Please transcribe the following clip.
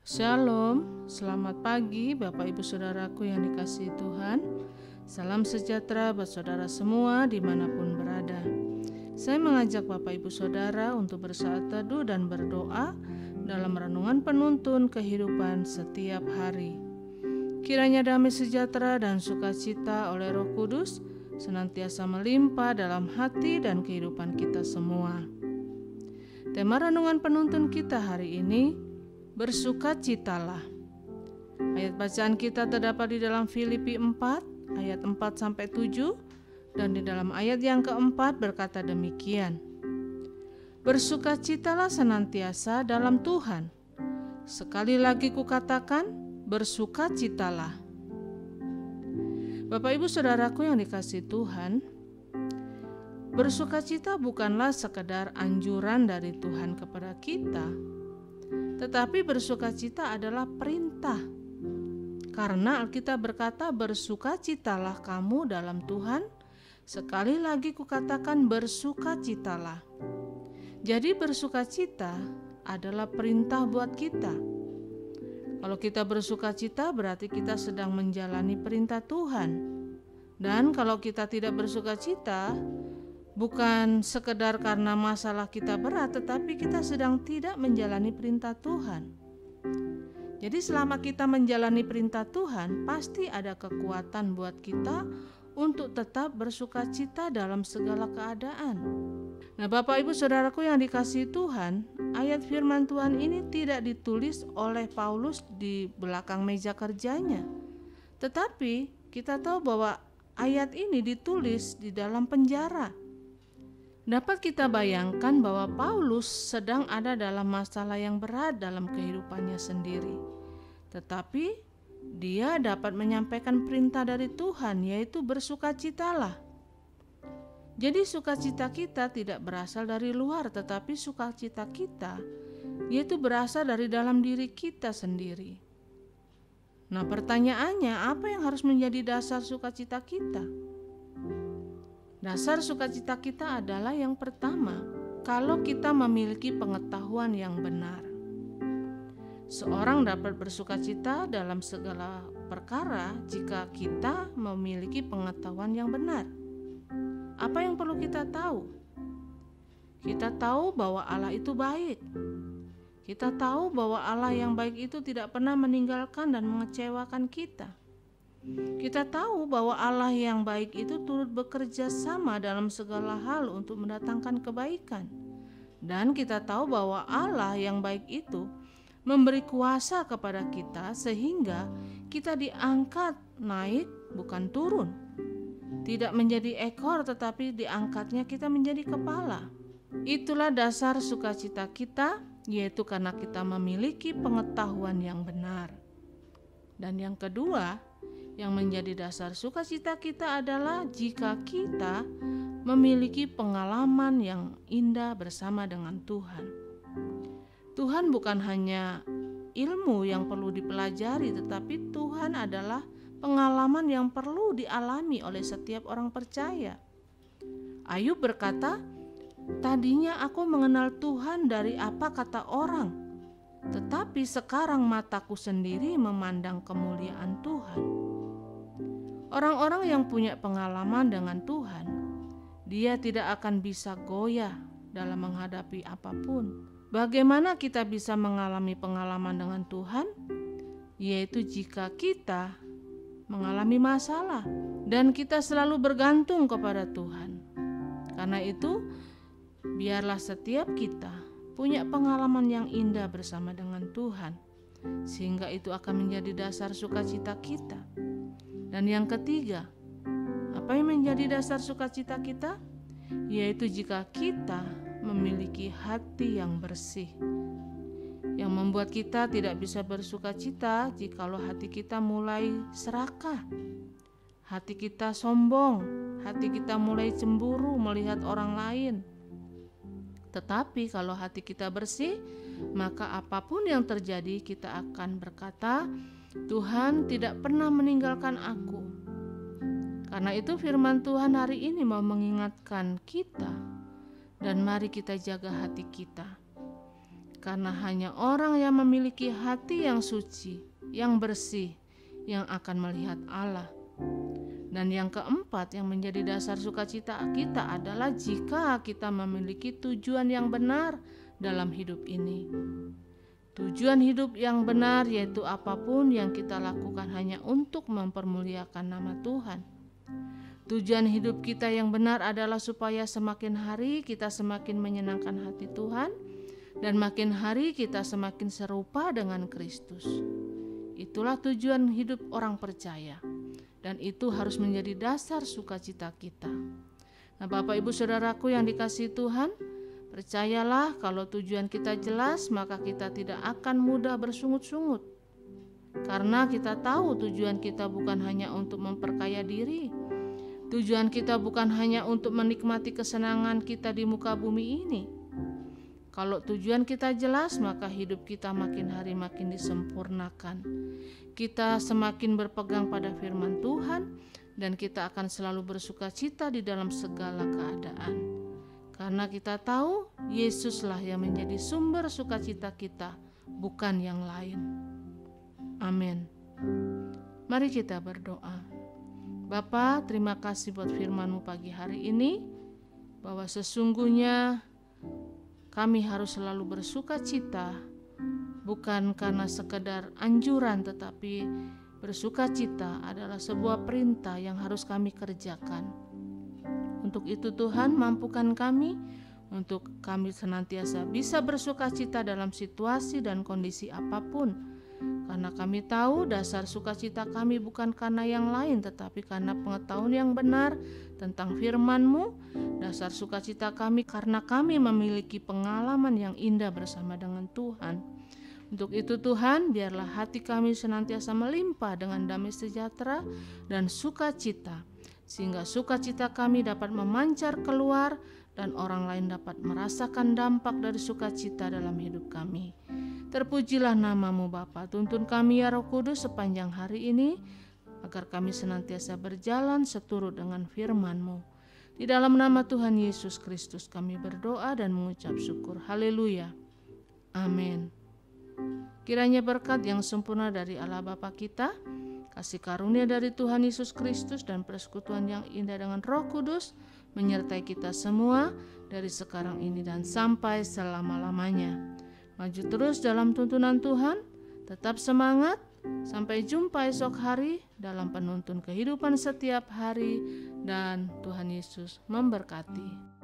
Shalom, selamat pagi Bapak Ibu Saudaraku yang dikasihi Tuhan. Salam sejahtera buat saudara semua dimanapun berada. Saya mengajak Bapak Ibu Saudara untuk bersaat teduh dan berdoa dalam renungan penuntun kehidupan setiap hari. Kiranya damai sejahtera dan sukacita oleh Roh Kudus senantiasa melimpah dalam hati dan kehidupan kita semua. Tema renungan penuntun kita hari ini, bersukacitalah. Ayat bacaan kita terdapat di dalam Filipi 4 ayat 4-7 dan di dalam ayat yang keempat berkata demikian. Bersukacitalah senantiasa dalam Tuhan. Sekali lagi kukatakan, bersukacitalah. Bapak Ibu Saudaraku yang dikasihi Tuhan, bersukacita bukanlah sekedar anjuran dari Tuhan kepada kita, tetapi bersukacita adalah perintah. Karena Alkitab berkata, bersukacitalah kamu dalam Tuhan. Sekali lagi kukatakan, bersukacitalah. Jadi bersukacita adalah perintah buat kita. Kalau kita bersukacita berarti kita sedang menjalani perintah Tuhan. Dan kalau kita tidak bersukacita, bukan sekedar karena masalah kita berat, tetapi kita sedang tidak menjalani perintah Tuhan. Jadi selama kita menjalani perintah Tuhan, pasti ada kekuatan buat kita untuk tetap bersukacita dalam segala keadaan. Nah, Bapak Ibu Saudaraku yang dikasihi Tuhan, ayat firman Tuhan ini tidak ditulis oleh Paulus di belakang meja kerjanya. Tetapi kita tahu bahwa ayat ini ditulis di dalam penjara. Dapat kita bayangkan bahwa Paulus sedang ada dalam masalah yang berat dalam kehidupannya sendiri. Tetapi dia dapat menyampaikan perintah dari Tuhan, yaitu bersukacitalah. Jadi sukacita kita tidak berasal dari luar, tetapi sukacita kita yaitu berasal dari dalam diri kita sendiri. Nah, pertanyaannya, apa yang harus menjadi dasar sukacita kita? Dasar sukacita kita adalah yang pertama, kalau kita memiliki pengetahuan yang benar. Seorang dapat bersukacita dalam segala perkara jika kita memiliki pengetahuan yang benar. Apa yang perlu kita tahu? Kita tahu bahwa Allah itu baik. Kita tahu bahwa Allah yang baik itu tidak pernah meninggalkan dan mengecewakan kita. Kita tahu bahwa Allah yang baik itu turut bekerja sama dalam segala hal untuk mendatangkan kebaikan. Dan kita tahu bahwa Allah yang baik itu memberi kuasa kepada kita sehingga kita diangkat naik bukan turun. Tidak menjadi ekor tetapi diangkatnya kita menjadi kepala. Itulah dasar sukacita kita, yaitu karena kita memiliki pengetahuan yang benar. Dan yang kedua, yang menjadi dasar sukacita kita adalah jika kita memiliki pengalaman yang indah bersama dengan Tuhan. Tuhan bukan hanya ilmu yang perlu dipelajari, tetapi Tuhan adalah pengalaman yang perlu dialami oleh setiap orang percaya. Ayub berkata, tadinya aku mengenal Tuhan dari apa kata orang, tetapi sekarang mataku sendiri memandang kemuliaan Tuhan. Orang-orang yang punya pengalaman dengan Tuhan, dia tidak akan bisa goyah dalam menghadapi apapun. Bagaimana kita bisa mengalami pengalaman dengan Tuhan? Yaitu jika kita mengalami masalah dan kita selalu bergantung kepada Tuhan. Karena itu, biarlah setiap kita punya pengalaman yang indah bersama dengan Tuhan, sehingga itu akan menjadi dasar sukacita kita. Dan yang ketiga, apa yang menjadi dasar sukacita kita? Yaitu jika kita memiliki hati yang bersih, yang membuat kita tidak bisa bersukacita jikalau hati kita mulai serakah, hati kita sombong, hati kita mulai cemburu melihat orang lain. Tetapi kalau hati kita bersih, maka apapun yang terjadi kita akan berkata, Tuhan tidak pernah meninggalkan aku. Karena itu firman Tuhan hari ini mau mengingatkan kita, dan mari kita jaga hati kita. karena hanya orang yang memiliki hati yang suci, yang bersih, yang akan melihat Allah. Dan yang keempat yang menjadi dasar sukacita kita adalah jika kita memiliki tujuan yang benar dalam hidup ini. Tujuan hidup yang benar yaitu apapun yang kita lakukan hanya untuk mempermuliakan nama Tuhan. Tujuan hidup kita yang benar adalah supaya semakin hari kita semakin menyenangkan hati Tuhan dan makin hari kita semakin serupa dengan Kristus. Itulah tujuan hidup orang percaya. Dan itu harus menjadi dasar sukacita kita. Nah, Bapak Ibu Saudaraku yang dikasihi Tuhan, percayalah kalau tujuan kita jelas, maka kita tidak akan mudah bersungut-sungut. Karena kita tahu tujuan kita bukan hanya untuk memperkaya diri. Tujuan kita bukan hanya untuk menikmati kesenangan kita di muka bumi ini. Kalau tujuan kita jelas, maka hidup kita makin hari makin disempurnakan. Kita semakin berpegang pada firman Tuhan dan kita akan selalu bersuka cita di dalam segala keadaan. Karena kita tahu Yesuslah yang menjadi sumber sukacita kita, bukan yang lain. Amin. Mari kita berdoa. Bapa, terima kasih buat firman-Mu pagi hari ini, bahwa sesungguhnya kami harus selalu bersuka cita, bukan karena sekedar anjuran, tetapi bersuka cita adalah sebuah perintah yang harus kami kerjakan. Untuk itu Tuhan, mampukan kami untuk kami senantiasa bisa bersuka cita dalam situasi dan kondisi apapun. Karena kami tahu dasar sukacita kami bukan karena yang lain, tetapi karena pengetahuan yang benar tentang firman-Mu. Dasar sukacita kami karena kami memiliki pengalaman yang indah bersama dengan Tuhan. Untuk itu Tuhan, biarlah hati kami senantiasa melimpah dengan damai sejahtera dan sukacita, sehingga sukacita kami dapat memancar keluar dan orang lain dapat merasakan dampak dari sukacita dalam hidup kami. Terpujilah nama-Mu Bapa, tuntun kami ya Roh Kudus sepanjang hari ini, agar kami senantiasa berjalan seturut dengan firman-Mu. Di dalam nama Tuhan Yesus Kristus kami berdoa dan mengucap syukur. Haleluya. Amin. Kiranya berkat yang sempurna dari Allah Bapa kita, kasih karunia dari Tuhan Yesus Kristus, dan persekutuan yang indah dengan Roh Kudus menyertai kita semua dari sekarang ini dan sampai selama-lamanya. Maju terus dalam tuntunan Tuhan, tetap semangat, sampai jumpa esok hari dalam penuntun kehidupan setiap hari, dan Tuhan Yesus memberkati.